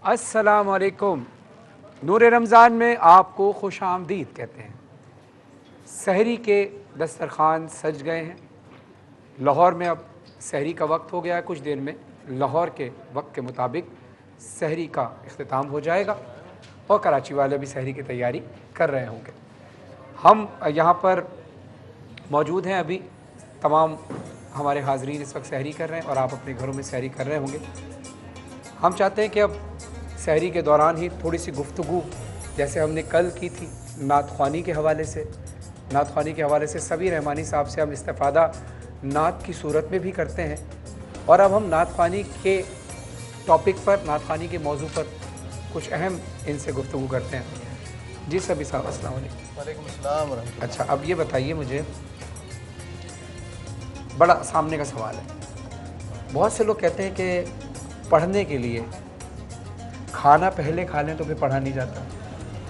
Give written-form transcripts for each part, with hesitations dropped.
अस्सलाम वालेकुम। नूर रमज़ान में आपको खुश आमदीद कहते हैं। सहरी के दस्तरखान सज गए हैं। लाहौर में अब सहरी का वक्त हो गया है। कुछ देर में लाहौर के वक्त के मुताबिक सहरी का इख्तिताम हो जाएगा और कराची वाले भी सहरी की तैयारी कर रहे होंगे। हम यहाँ पर मौजूद हैं। अभी तमाम हमारे हाज़रीन इस वक्त सहरी कर रहे हैं और आप अपने घरों में सहरी कर रहे होंगे। हम चाहते हैं कि अब सहरी के दौरान ही थोड़ी सी गुफ्तगू जैसे हमने कल की थी नात ख्वानी के हवाले से सबीर रहमानी साहब से हम इस्तिफ़ादा नात की सूरत में भी करते हैं। और अब हम नात ख्वानी के टॉपिक पर, नात ख्वानी के मौजू पर कुछ अहम इनसे गुफ्तगू करते हैं। जी सबीर साहब अस्सलाम वालेकुम। वालेकुम अस्सलाम व रहमतुल्लाह। अच्छा, अब ये बताइए मुझे, बड़ा सामने का सवाल है। बहुत से लोग कहते हैं कि पढ़ने के लिए खाना पहले खा लें तो फिर पढ़ा नहीं जाता।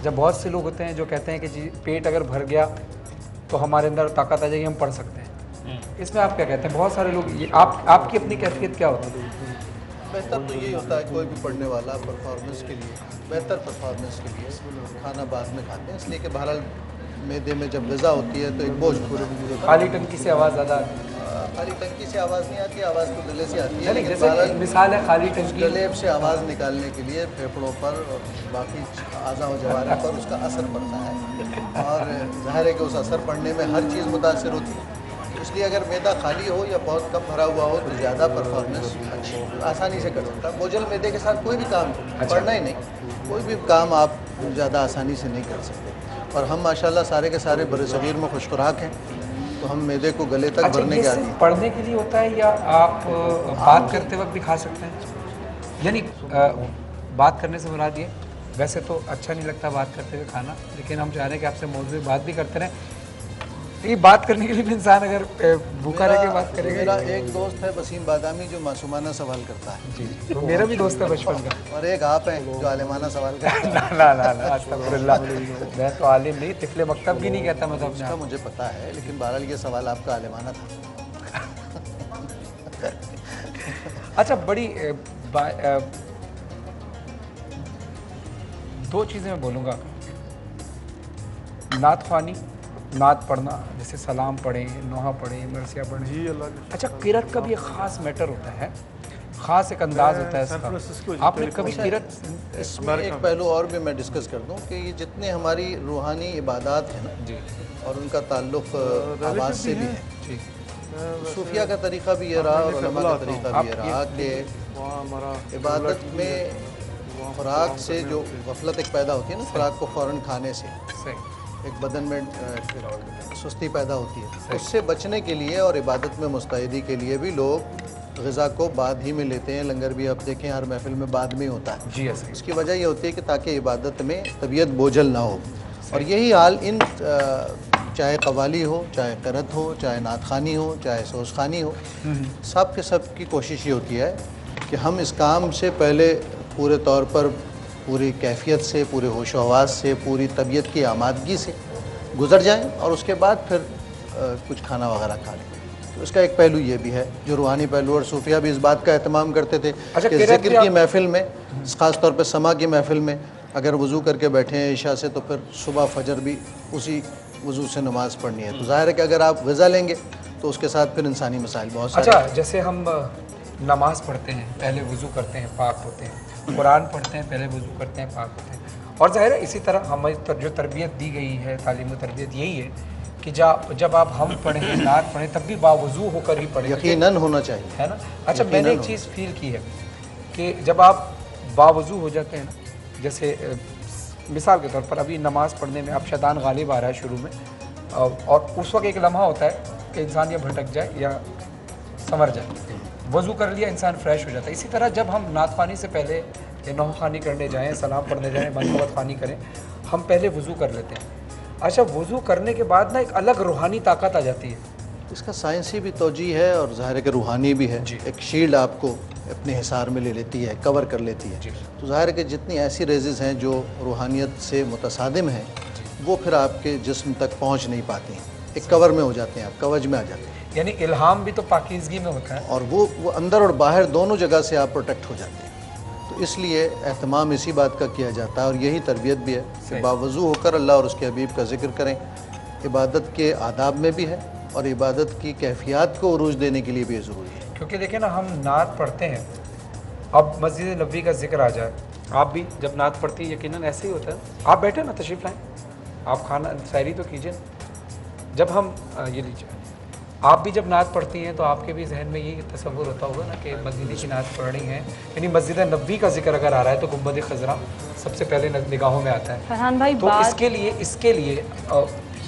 जब बहुत से लोग होते हैं जो कहते हैं कि जी पेट अगर भर गया तो हमारे अंदर ताकत आ जाएगी, हम पढ़ सकते हैं। इसमें आप क्या कहते हैं? बहुत सारे लोग ये आपकी अपनी कैफियत क्या होती है? बेहतर तो यही होता है कोई भी पढ़ने वाला परफॉर्मेंस के लिए, बेहतर परफॉर्मेंस के लिए खाना बाद में खाते हैं, इसलिए कि बहरहाल मैदे में जब ग़िज़ा होती है तो एक बोझ पूरे वजूद होता है। खाली टंकी से आवाज़ ज़्यादा आती है। खाली टंकी से आवाज़ नहीं आती, आवाज़ तो गले से आती है, नहीं, लेकिन जैसे बहरहाल मिसाल है खाली टंकी, गले से आवाज़ निकालने के लिए फेफड़ों पर और बाकी आज़ा व जवारह पर उसका असर पड़ता है और ज़ाहिर है कि उस असर पड़ने में हर चीज़ मुतासर होती है। इसलिए अगर मैदा खाली हो या बहुत कम भरा हुआ हो तो ज़्यादा परफॉर्मेंस आसानी से कर सकता है। बोझल मैदे के साथ कोई भी काम, पढ़ना ही नहीं, कोई भी काम आप ज़्यादा आसानी से नहीं कर सकते। और हम माशाल्लाह सारे के सारे बरसगीर में खुशखुराक हैं, तो हम मैदे को गले तक भरने के आदी हैं। पढ़ने के लिए होता है या आप बात करते वक्त भी खा सकते हैं? यानी बात करने से मुराद ये, वैसे तो अच्छा नहीं लगता बात करते हुए खाना, लेकिन हम चाह रहे हैं कि आपसे मौजूद बात भी करते रहें। ये बात करने के लिए भी इंसान अगर भूखा रह के बात करेगा। मेरा एक दोस्त है वसीम बादामी जो मासूमाना सवाल करता है। जी, तो मेरा भी दोस्त है बचपन का। और एक आप हैं जो आलिमाना सवाल करता है। ना अस्तगफिरुल्लाह, मैं तो आलिम नहीं, तिफले मकतब भी नहीं कहता मैं तो अपने उसका मुझे पता है, लेकिन बहरहाल ये सवाल आपका आलिमाना था। अच्छा, बड़ी दो चीज़ें मैं बोलूँगा। नात ख्वानी, नात पढ़ना, जैसे सलाम पढ़ें, नोहा पढ़ें, मरसिया पढ़ें। अच्छा, किरत का भी एक ख़ास मैटर होता है, ख़ास एक अंदाज़ होता है इसका। आपने कभी किरत? इसमें एक पहलू और भी मैं डिस्कस कर दूं कि ये जितने हमारी रूहानी इबादत हैं ना जी, और उनका ताल्लुक़ आवाज़ से भी है। जी, सूफिया का तरीक़ा भी ये रहा और उलमा का तरीक़ा भी ये रहा कि इबादत में खुराक से जो गफलत एक पैदा होती है ना, खुराक को फ़ौरन खाने से सही, एक बदन में सुस्ती पैदा होती है, उससे बचने के लिए और इबादत में मुस्तैदी के लिए भी लोग ग़िज़ा को बाद ही में लेते हैं। लंगर भी आप देखें हर महफिल में बाद में ही होता है। जी ऐसे। इसकी वजह ये होती है कि ताकि इबादत में तबीयत बोझल ना हो। और यही हाल इन चाहे कवाली हो, चाहे क़रत हो, चाहे नात ख़ानी हो, चाहे सोज़ ख़ानी हो, सब के सब की कोशिश ये होती है कि हम इस काम से पहले पूरे तौर पर पूरी कैफियत से, पूरे होश हवास से, पूरी तबीयत की आमादगी से गुज़र जाएं और उसके बाद फिर कुछ खाना वगैरह खा लें। तो इसका एक पहलू ये भी है जो रूहानी पहलू, और सूफिया भी इस बात का एहतमाम करते थे कि ज़िक्र की महफ़िल में, ख़ास तौर पर समा की महफ़िल में अगर वज़ू करके बैठे हैं ईशा से, तो फिर सुबह फजर भी उसी वज़ू से नमाज़ पढ़नी है। तो ज़ाहिर है कि अगर आप ग़िज़ा लेंगे तो उसके साथ फिर इंसानी मसाइल बहुत सारे। अच्छा, जैसे हम नमाज़ पढ़ते हैं, पहले वज़ू करते हैं, पाक होते हैं, कुरान पढ़ते हैं, पहले वज़ू करते हैं, पाक होते हैं। और ज़ाहिर है इसी तरह हमें जो तरबियत दी गई है, तालीम व तरबियत यही है कि जब आप हम पढ़ें, नात पढ़ें, तब भी बावज़ू होकर ही पढ़ें, यकीनन होना चाहिए, है ना। अच्छा, मैंने एक चीज़ फील की है कि जब आप बावज़ू हो जाते हैं ना, जैसे मिसाल के तौर पर अभी नमाज़ पढ़ने में अब शैतान गालिब आ रहा है शुरू में, और उस वक्त एक लम्हा होता है कि इंसान या भटक जाए या संवर जाए। वज़ू कर लिया, इंसान फ्रेश हो जाता है। इसी तरह जब हम नात ख़ानी से पहले या नौह ख़ानी करने जाएँ, सलाम पढ़ने जाएँ, मनक़बत ख़ानी करें, हम पहले वज़ू कर लेते हैं। अच्छा, वज़ू करने के बाद ना एक अलग रूहानी ताकत आ जाती है। इसका साइंसी भी तोजी है और ज़ाहिर है कि रूहानी भी है। एक शील्ड आपको अपने हिसार में ले लेती है, कवर कर लेती है। तो ज़ाहिर है कि जितनी ऐसी रेज़ेस हैं जो रूहानियत से मुतसादिम हैं, वो फिर आपके जिस्म तक पहुँच नहीं पाती हैं, एक कवर में हो जाते हैं, आप कवच में आ जाते हैं। यानी इल्हाम भी तो पाकीज़गी में होता है, और वो अंदर और बाहर दोनों जगह से आप प्रोटेक्ट हो जाते हैं। तो तो इसलिए एहतमाम इसी बात का किया जाता है और यही तरबियत भी है कि बावज़ू होकर अल्लाह और उसके हबीब का ज़िक्र करें। इबादत के आदाब में भी है और इबादत की कैफियत को उरूज देने के लिए भी ज़रूरी है। क्योंकि देखिए ना, हम नात पढ़ते हैं, अब मस्जिद नबी का जिक्र आ जाए, आप भी जब नात पढ़ती है यकीनन ऐसे ही होता है। आप बैठे ना, तशरीफ़ लाएँ, आप खाना सहरी तो कीजिए। जब हम ये लीजिए, आप भी जब नात पढ़ती हैं तो आपके भी जहन में ये तसव्वुर होता होगा ना कि मस्जिद की नात पढ़नी है, यानी मस्जिद नबी का जिक्र अगर आ रहा है तो गुंबद खज़रा सबसे पहले निगाहों में आता है। फरहान भाई, तो इसके लिए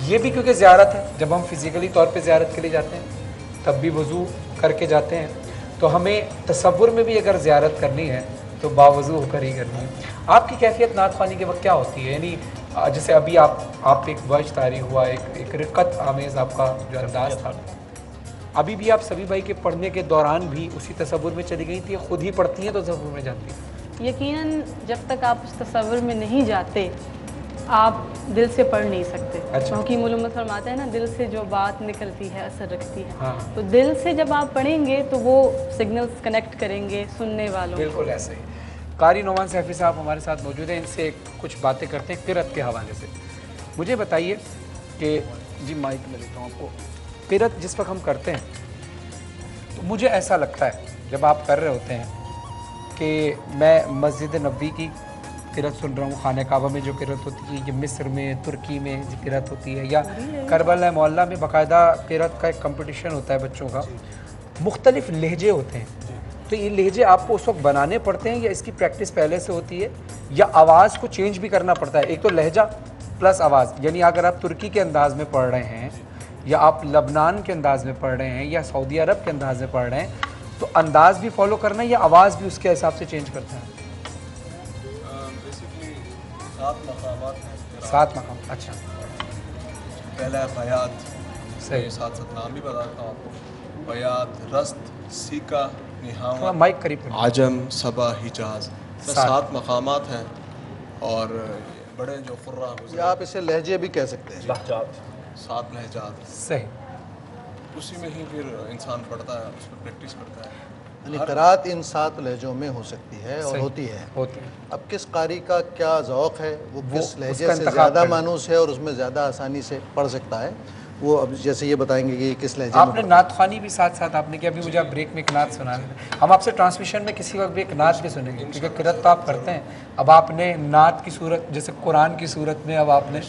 ये भी क्योंकि ज़ियारत है, जब हम फिज़िकली तौर पे ज़ियारत के लिए जाते हैं तब भी वज़ू करके जाते हैं, तो हमें तसव्वुर में भी अगर ज़ियारत करनी है तो बावज़ू होकर ही करनी है। आपकी कैफियत नात ख़वानी के वक्त क्या होती है? यानी जैसे अभी आप एक वज तारी हुआ, एक रिक़्क़त आमेज़ आपका जो अंदाज़ था, अभी भी आप सभी भाई के पढ़ने के दौरान भी उसी तसव्वुर में चली गई थी, खुद ही पढ़ती हैं तो तसव्वुर में जाती हैं? यकीनन जब तक आप उस तसव्वुर में नहीं जाते आप दिल से पढ़ नहीं सकते। अच्छा। क्योंकि मालूम फरमाते हैं ना, दिल से जो बात निकलती है असर रखती है। हाँ। तो दिल से जब आप पढ़ेंगे तो वो सिग्नल्स कनेक्ट करेंगे सुनने वालों। बिल्कुल ऐसे ही। कारी नोमान सैफी साहब हमारे साथ मौजूद हैं, इनसे कुछ बातें करते हैं क़िरात के हवाले से। मुझे बताइए कि जी माइक में लेता हूँ आपको, क़िरात जिस वक्त हम करते हैं तो मुझे ऐसा लगता है जब आप कर रहे होते हैं कि मैं मस्जिद नबी की क़िरात सुन रहा हूँ, खाने काबा में जो क़िरात होती है, ये मिस्र में, तुर्की में जो क़िरात होती है, या करबला मोहल्ला में बाकायदा क़िरात का एक कंपटीशन होता है बच्चों का, मुख्तलिफ़ लहजे होते हैं। तो ये लहजे आपको उस वक्त बनाने पड़ते हैं या इसकी प्रैक्टिस पहले से होती है, या आवाज़ को चेंज भी करना पड़ता है? एक तो लहजा प्लस आवाज़, यानी अगर आप तुर्की के अंदाज़ में पढ़ रहे हैं या आप लबनान के अंदाज़ में पढ़ रहे हैं या सऊदी अरब के अंदाज़ में पढ़ रहे हैं, तो अंदाज़ भी फॉलो करना है या आवाज़ भी उसके हिसाब से चेंज करता है? बेसिकली 7 मकामात हैं। 7 मकाम, अच्छा, पहला है बयात, सही। साथ नाम भी बताता हूँ आपको। बयात, रस्त, सीका, थोड़ा निहावा, माइक करीब करिए। आजम, सबा, हिजाज, 7 मकामात हैं। और बड़े जो खुर्रा या आप इसे लहजे भी कह सकते हैं। 7 लहजात, सही। उसी में ही फिर इंसान पढ़ता है, उस पर प्रैक्टिस करता है। यानी क़िरात इन 7 लहजों में हो सकती है और सही। होती है। होती है। अब किस कारी का क्या ज़ौक़ है, वो किस उसका लहजे से इंतखाब ज़्यादा करें। मानूस है और उसमें ज़्यादा आसानी से पढ़ सकता है, वो अब जैसे ये बताएंगे कि किस लहजे में आपने पढ़ना नात ख़वानी भी साथ साथ आपने किया, अभी मुझे आप ब्रेक में एक नात सुना दें। हम आपसे ट्रांसमिशन में किसी वक्त भी एक नात भी सुनेंगे, क्योंकि क़िरात तो आप करते हैं। अब आपने नात की सूरत, जैसे कुरान की सूरत में अब आपने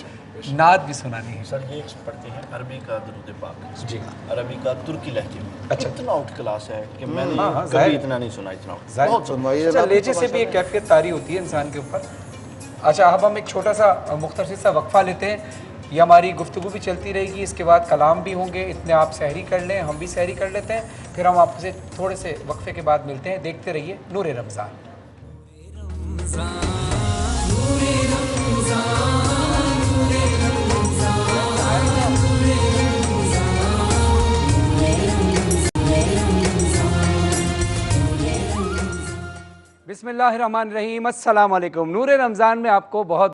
नात भी सुनानी है। सर ये पढ़ते हैं अरबी का दुरूद पाक, जी, अरबी का तुर्की लहजे में। अच्छा। इतना आउट क्लास है कि मैंने हाँ, कभी जाहिर। इतना नहीं सुना, इतना जाहिर। बहुत सुनवाइए अच्छा, नात लहजे तो से भी एक कैफियत तारी होती है इंसान के ऊपर। अच्छा, अब हम एक छोटा सा मुख्तसर सा वक्फ़ा लेते हैं, ये हमारी गुफ्तगू भी चलती रहेगी, इसके बाद कलाम भी होंगे। इतने आप सहरी कर लें, हम भी सहरी कर लेते हैं, फिर हम आपसे थोड़े से वक्फे के बाद मिलते हैं। देखते रहिए नूरे रमज़ान। बिस्मिल्लाहिर्रहमानिर्रहीम, अस्सलाम वालेकुम। नूरे रमज़ान में आपको बहुत